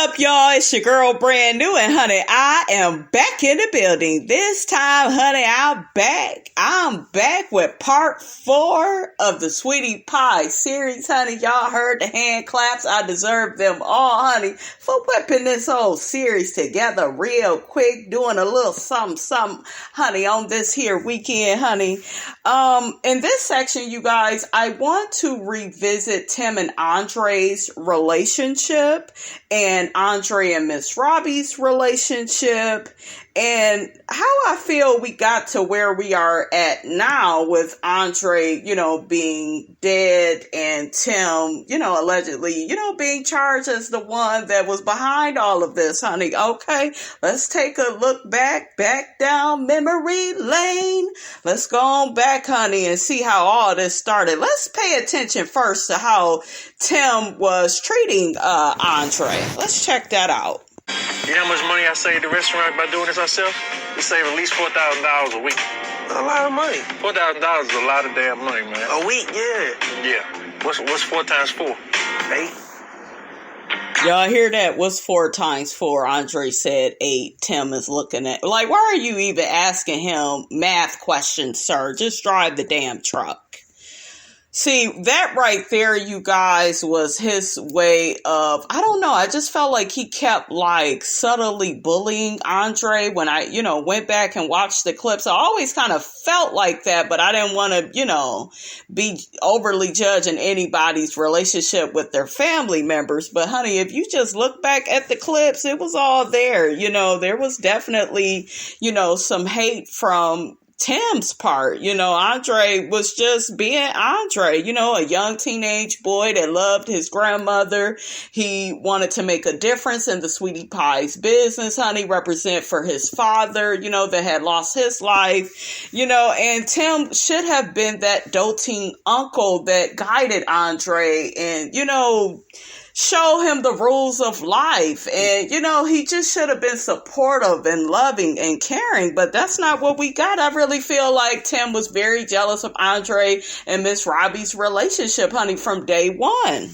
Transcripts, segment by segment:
up, y'all? It's your girl, Brand New, and honey, I am back in the building. This time, honey, I'm back with part 4 of the Sweetie Pie series, honey. Y'all heard the hand claps. I deserve them all, honey, for whipping this whole series together real quick, doing a little something, honey, on this here weekend, honey. In this section, you guys, I want to revisit Tim and Andre's relationship and Andre and Miss Robbie's relationship and how I feel we got to where we are at now with Andre, being dead and Tim, allegedly, being charged as the one that was behind all of this, honey. Okay, let's take a look back down memory lane. Let's go on back, honey, and see how all this started. Let's pay attention first to how Tim was treating Andre. Let's check that out. You know how much money I saved the restaurant by doing this myself? We save at least $4,000 a week. A lot of money. $4,000 is a lot of damn money, man. A week, yeah. Yeah. What's 4 times 4? 8. Y'all hear that? What's 4 times 4? Andre said 8. Tim is looking at, like, why are you even asking him math questions, sir? Just drive the damn truck. See, that right there, you guys, was his way of, I don't know, I just felt like he kept, like, subtly bullying Andre when I, went back and watched the clips. I always kind of felt like that, but I didn't want to, be overly judging anybody's relationship with their family members. But, honey, if you just look back at the clips, it was all there. There was definitely, some hate from Tim's part. Andre was just being Andre, a young teenage boy that loved his grandmother. He wanted to make a difference in the Sweetie Pie's business, honey, represent for his father, that had lost his life, and Tim should have been that doting uncle that guided Andre and, show him the rules of life. And, he just should have been supportive and loving and caring, but that's not what we got. I really feel like Tim was very jealous of Andre and Miss Robbie's relationship, honey, from day one.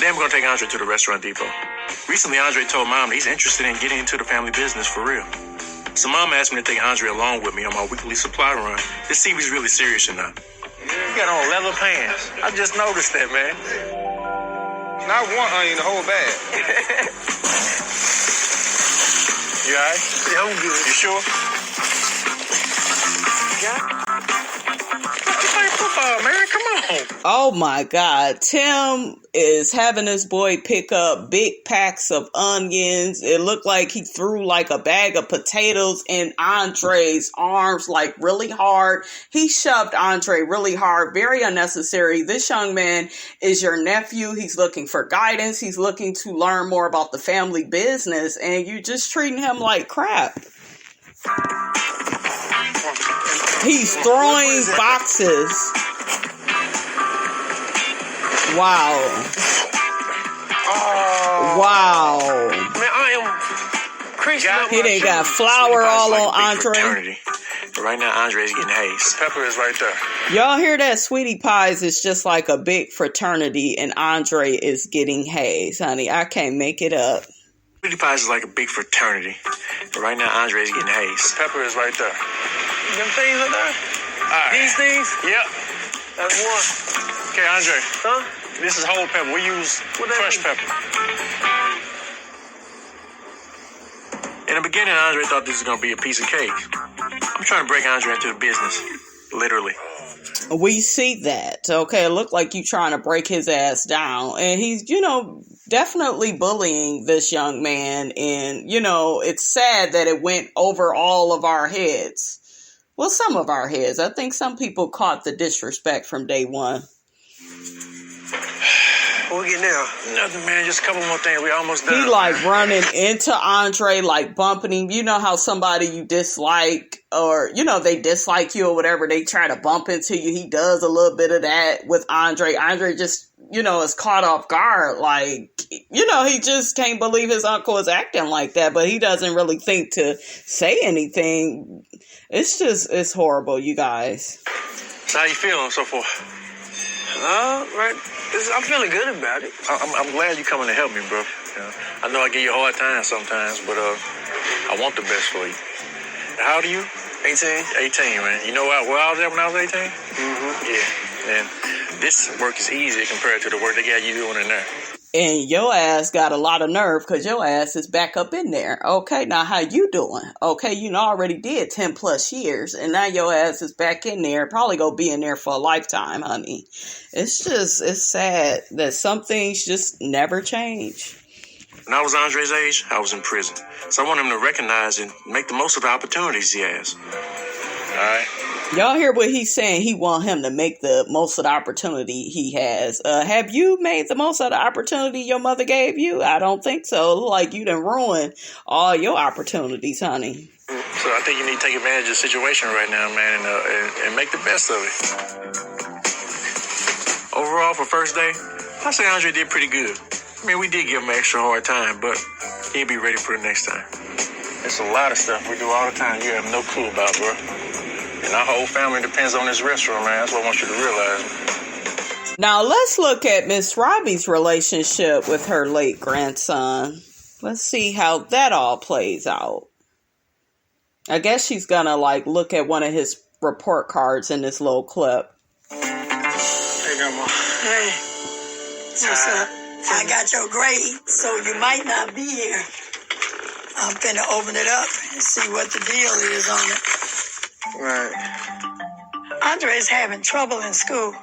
Then we're going to take Andre to the restaurant depot. Recently, Andre told Mom he's interested in getting into the family business for real. So Mom asked me to take Andre along with me on my weekly supply run to see if he's really serious or not. You got on leather pants. I just noticed that, man. Not one onion, the whole bag. You all right? Yeah, I'm good. You sure? Yeah. You playing football, man. Come on. Oh my God. Tim is having this boy pick up big packs of onions. It looked like he threw like a bag of potatoes in Andre's arms, like really hard. He shoved Andre really hard, very unnecessary. This young man is your nephew. He's looking for guidance. He's looking to learn more about the family business, and you're just treating him like crap. He's throwing boxes. Wow. Oh. Wow. Man, I am crazy. He done got flour all on Andre. Fraternity. But right now, Andre's getting hazed. Pepper is right there. Y'all hear that? Sweetie Pies is just like a big fraternity, and Andre is getting hazed, honey. I can't make it up. Sweetie Pies is like a big fraternity. But right now, Andre's getting hazed. Pepper is right there. Them things are there? Right. These things? Yep. That's one. Okay, Andre. Huh? This is whole pepper. We use fresh pepper. In the beginning, Andre thought this was going to be a piece of cake. I'm trying to break Andre into the business. Literally. We see that. Okay, it looked like you trying to break his ass down. And he's, definitely bullying this young man. And, it's sad that it went over all of our heads. Well, some of our heads. I think some people caught the disrespect from day one. What we get now? Nothing, man. Just a couple more things. We almost done. He like running into Andre, like bumping him. You know how somebody you dislike or, they dislike you or whatever, they try to bump into you. He does a little bit of that with Andre. Andre just, is caught off guard. Like, he just can't believe his uncle is acting like that, but he doesn't really think to say anything. It's horrible, you guys. So how you feeling so far? Right I'm feeling good about it. I'm glad you're coming to help me, bro. You know, I know I give you a hard time sometimes, but I want the best for you. How old are you? 18. 18, man. You know where I was at when I was 18? Mm-hmm. Yeah. And this work is easier compared to the work they got you doing in there. And your ass got a lot of nerve because your ass is back up in there. Okay, now how you doing? Okay, you know, already did 10 plus years, and now your ass is back in there. Probably gonna be in there for a lifetime, honey. It's sad that some things just never change. When I was Andre's age, I was in prison. So I want him to recognize and make the most of the opportunities he has. All right? Y'all hear what he's saying? He want him to make the most of the opportunity he has. Have you made the most of the opportunity your mother gave you? I don't think so. Like you done ruined all your opportunities, honey. So I think you need to take advantage of the situation right now, man, and make the best of it. Overall, for first day, I say Andre did pretty good. I mean, we did give him an extra hard time, but he'll be ready for the next time. There's a lot of stuff we do all the time you have no clue about, bro. And our whole family depends on this restaurant, man. That's what I want you to realize. Now, let's look at Miss Robbie's relationship with her late grandson. Let's see how that all plays out. I guess she's gonna, look at one of his report cards in this little clip. Hey, Grandma. Hey, what's up? I got your grade, so you might not be here. I'm finna open it up and see what the deal is on it. Right. Andre's having trouble in school,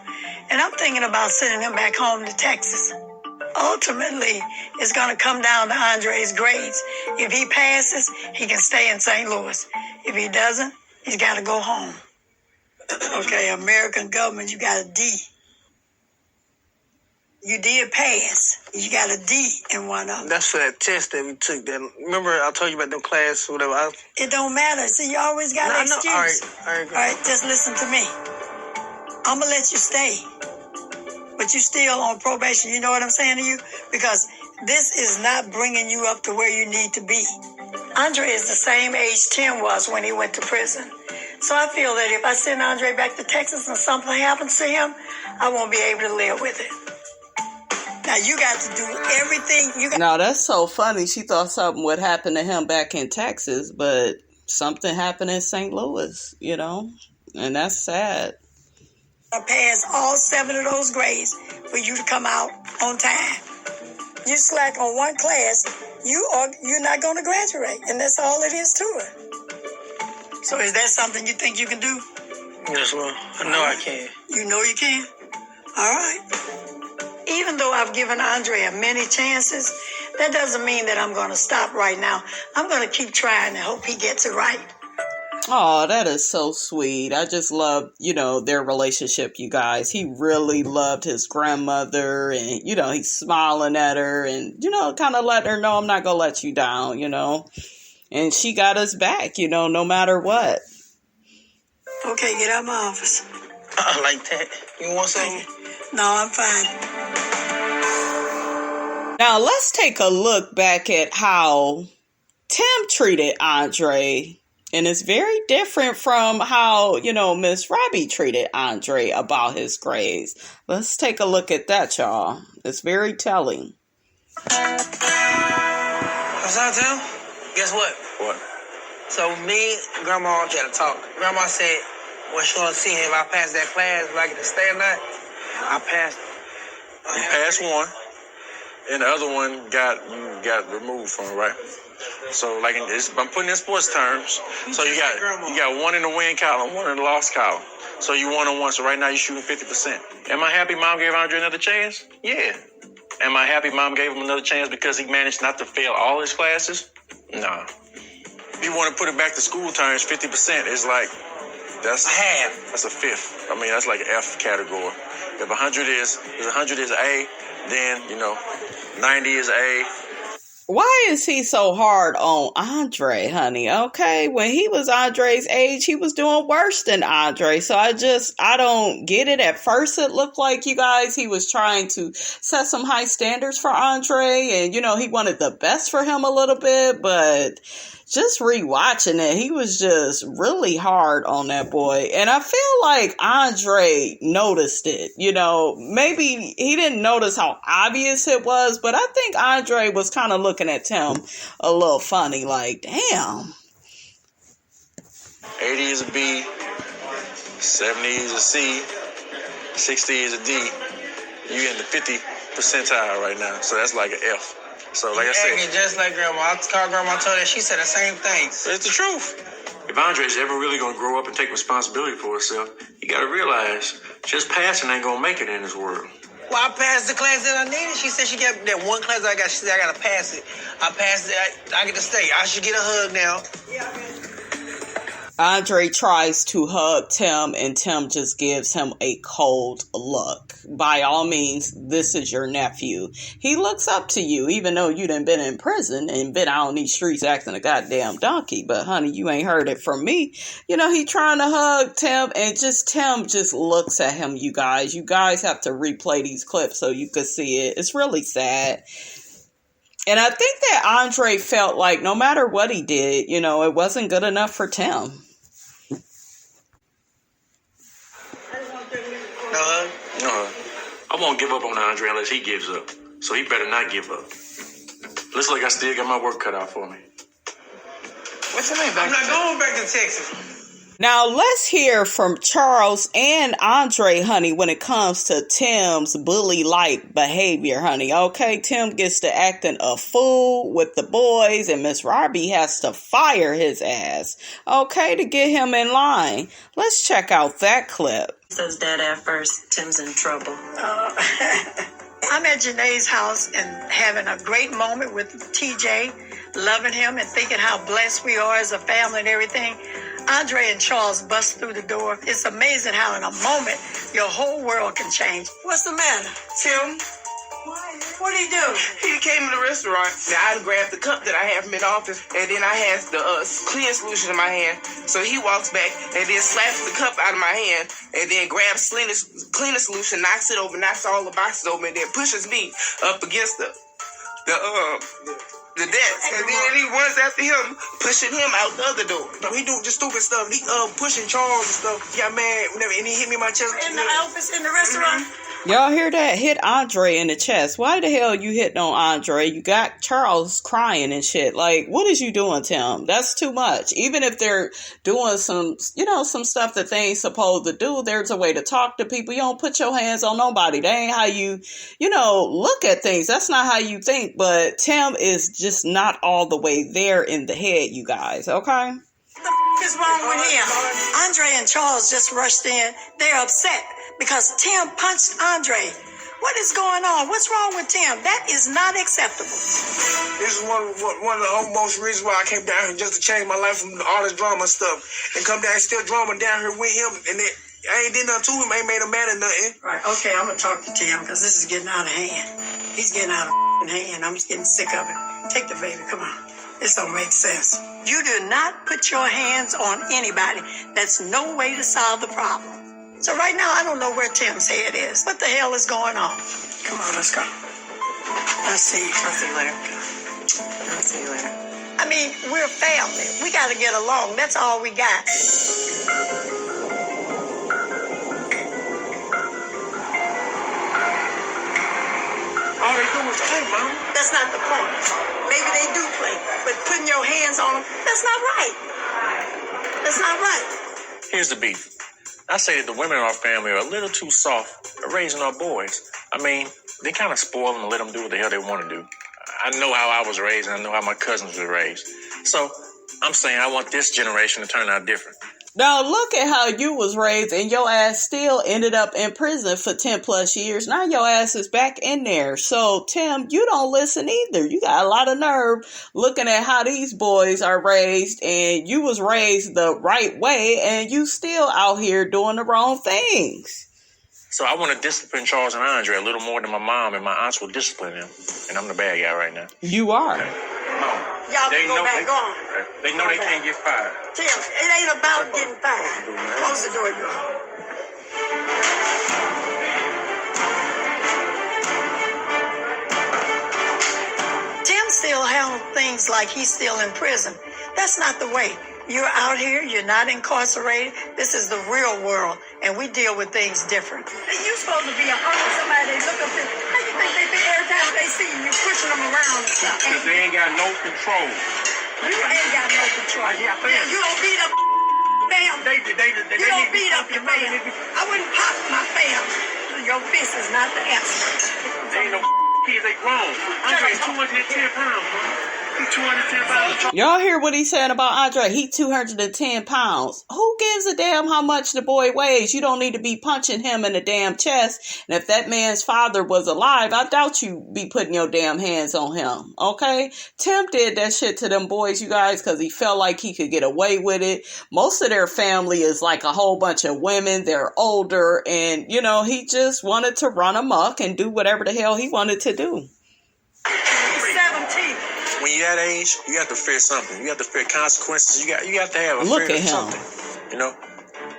and I'm thinking about sending him back home to Texas. Ultimately, it's going to come down to Andre's grades. If he passes, he can stay in St. Louis. If he doesn't, he's got to go home. Okay, American government, you got a D. You did pass. You got a D in one of them. That's for that test that we took. Remember I told you about them class, whatever. It don't matter. See, you always got an excuse. All right. Just listen to me. I'm going to let you stay. But you still on probation. You know what I'm saying to you? Because this is not bringing you up to where you need to be. Andre is the same age Tim was when he went to prison. So I feel that if I send Andre back to Texas and something happens to him, I won't be able to live with it. Now, you got to do everything. Now, that's so funny. She thought something would happen to him back in Texas, but something happened in St. Louis, and that's sad. I pass all 7 of those grades for you to come out on time. You slack on one class, you're not going to graduate, and that's all it is to it. So is that something you think you can do? Yes, well, I know I can. You know you can? All right. Even though I've given Andrea many chances, that doesn't mean that I'm going to stop right now. I'm going to keep trying and hope he gets it right. Oh, that is so sweet. I just love, their relationship, you guys. He really loved his grandmother and, he's smiling at her and, kind of letting her know I'm not going to let you down, And she got us back, no matter what. Okay, get out of my office. I like that. You want something? No, I'm fine. Now, let's take a look back at how Tim treated Andre. And it's very different from how, Miss Robbie treated Andre about his grades. Let's take a look at that, y'all. It's very telling. What's up, Tim? Guess what? What? So me and Grandma all got to talk. Grandma said, well, she want to see if I pass that class, if I get to stay or not. I passed. You passed one, and the other one got removed from it, right? So, I'm putting in sports terms. So you got one in the win column, one in the loss column. So you 1-on-1. So right now you're shooting 50%. Am I happy Mom gave Andre another chance? Yeah. Am I happy Mom gave him another chance because he managed not to fail all his classes? No. If you want to put it back to school terms, 50% is that's a half. That's a fifth. I mean, that's like an F category. If 100 is A, then 90 is A. Why is he so hard on Andre, honey? Okay, when he was Andre's age, he was doing worse than Andre. So I don't get it. At first, it looked like, you guys, he was trying to set some high standards for Andre. And, he wanted the best for him a little bit. But, just rewatching it, he was just really hard on that boy. And I feel like Andre noticed it. You know, maybe he didn't notice how obvious it was, but I think Andre was kind of looking at Tim a little funny, like, damn. 80 is a B, 70 is a C, 60 is a D. You in the 50 percentile right now, so that's like an F. So like I said, just like Grandma. I called Grandma, told her, she said the same thing. It's the truth. If Andre's ever really gonna grow up and take responsibility for himself, you gotta realize just passing ain't gonna make it in this world. Well, I passed the class that I needed. She said she got that one class I got. She said I gotta pass it. I passed it. I get to stay. I should get a hug now. Andre tries to hug Tim, and Tim just gives him a cold look. By all means, this is your nephew. He looks up to you, even though you done been in prison and been out on these streets acting a goddamn donkey. But honey, you ain't heard it from me. You know, he trying to hug Tim, and Tim just looks at him, you guys. You guys have to replay these clips so you can see it. It's really sad. And I think that Andre felt like no matter what he did, you know, it wasn't good enough for Tim. No, I won't give up on Andre unless he gives up. So he better not give up. Looks like I still got my work cut out for me. What's your name back? I'm not going back to Texas. Now, let's hear from Charles and Andre, honey, when it comes to Tim's bully-like behavior, honey. Okay, Tim gets to acting a fool with the boys, and Miss Robbie has to fire his ass, okay, to get him in line. Let's check out that clip. Says Dad at first, Tim's in trouble. I'm at Janae's house and having a great moment with TJ, loving him and thinking how blessed we are as a family and everything. Andre and Charles bust through the door. It's amazing how in a moment your whole world can change. What's the matter? Tim, What did he do? he came to the restaurant. Now I grabbed the cup that I have him in office, and then I had the clean solution in my hand. So he walks back and then slaps the cup out of my hand, and then grabs cleaner solution, knocks it over, knocks all the boxes over, and then pushes me up against the desk. And then he runs after him, pushing him out the other door. No, he doing just stupid stuff. He pushing Charles and stuff. He got mad whenever, and he hit me in my chest. In the office, in the restaurant? Mm-hmm. Y'all hear that? Hit Andre in the chest. Why the hell you hitting on Andre? You got Charles crying and shit. Like, what is you doing, Tim? That's too much. Even if they're doing some stuff that they ain't supposed to do, there's a way to talk to people. You don't put your hands on nobody. That ain't how you look at things. That's not how you think. But Tim is just not all the way there in the head, you guys. Okay? What the is wrong with him? Andre and Charles just rushed in. They're upset because Tim punched Andre. What is going on? What's wrong with Tim? That is not acceptable. This is one of the most reasons why I came down here, just to change my life from all this drama stuff, and come down and still drama down here with him. And then I ain't did nothing to him. I ain't made him mad or nothing. Right. Okay, I'm gonna talk to Tim because this is getting out of hand. He's getting out of hand. I'm just getting sick of it. Take the baby. Come on. This don't make sense. You do not put your hands on anybody. That's no way to solve the problem. So right now, I don't know where Tim's head is. What the hell is going on? Come on, let's go. I'll see you. I'll see you later. I'll see you later. I mean, we're family. We got to get along. That's all we got. All they do is play, Mom. That's not the point. Maybe they do play, but putting your hands on them, that's not right. That's not right. Here's the beef. I say that the women in our family are a little too soft at raising our boys. I mean, they kind of spoil them and let them do what the hell they want to do. I know how I was raised, and I know how my cousins were raised. So I'm saying I want this generation to turn out different. Now look at how you was raised, and your ass still ended up in prison for 10 plus years. Now your ass is back in there. So Tim, you don't listen either. You got a lot of nerve looking at how these boys are raised, and you was raised the right way, and you still out here doing the wrong things. So I want to discipline Charles and Andre a little more than my mom and my aunts will discipline them. And I'm the bad guy right now. You are. Y'all can go back on. They know they can't get fired. Tim, it ain't about getting fired. Close the door, y'all. Tim still handle things like he's still in prison. That's not the way. You're out here, you're not incarcerated. This is the real world, and we deal with things different. You're supposed to be an uncle, somebody they look up to. How you think they think every time they see you, you're pushing them around and stuff? Because they ain't got no control. You ain't got no control. Yeah, you don't beat up family. You don't beat up your family. I wouldn't pop my family. Your fist is not the answer. They ain't no kids, they grown. Andre 210 pounds, bro. He's 210 pounds. Y'all hear what he's saying about Andre? He 210 pounds. Who gives a damn how much the boy weighs? You don't need to be punching him in the damn chest. And if that man's father was alive, I doubt you be putting your damn hands on him. Okay? Tim did that shit to them boys, you guys, because he felt like he could get away with it. Most of their family is like a whole bunch of women. They're older. And, you know, he just wanted to run amok and do whatever the hell he wanted to do. He's 17. When you're that age, you have to fear something. You have to fear consequences. You have to have a Look fear at of him. something. You know?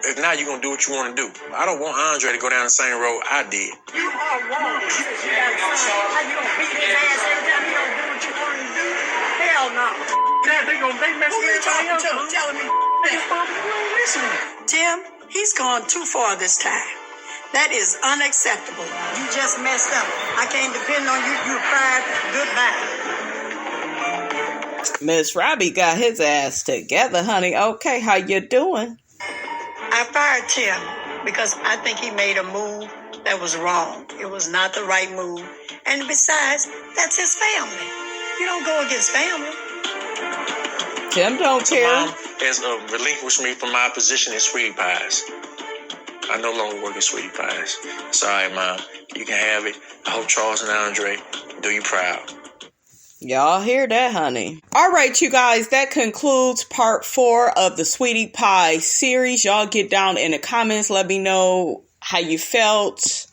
If not, you're going to do what you want to do. I don't want Andre to go down the same road I did. You are wrong. You got a son. How you gonna beat his ass every time he don't do what you want him to do? Hell no. They mess Who you with talking everybody to? else. Telling me Tim, he's gone too far this time. That is unacceptable. You just messed up. I can't depend on you. You're fired. Goodbye. Miss Robbie got his ass together, honey. Okay, how you doing? I fired Tim because I think he made a move that was wrong. It was not the right move. And besides, that's his family. You don't go against family. Tim don't care. Mom has relinquished me from my position in Sweetie Pies. I no longer work at Sweetie Pies. Sorry, Mom. You can have it. I hope Charles and Andre do you proud. Y'all hear that, honey? All right, you guys, that concludes part 4 of the Sweetie Pie series. Y'all get down in the comments. Let me know how you felt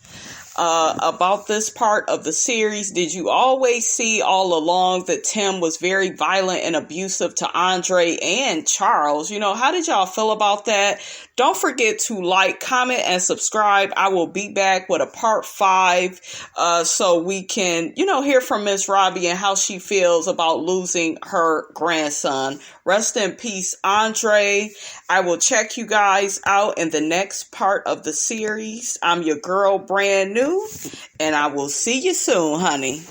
about this part of the series. Did you always see all along that Tim was very violent and abusive to Andre and Charles? You know, how did y'all feel about that? Don't forget to like, comment, and subscribe. I will be back with a part 5 so we can, you know, hear from Miss Robbie and how she feels about losing her grandson. Rest in peace, Andre. I will check you guys out in the next part of the series. I'm your girl, Brand New, and I will see you soon, honey.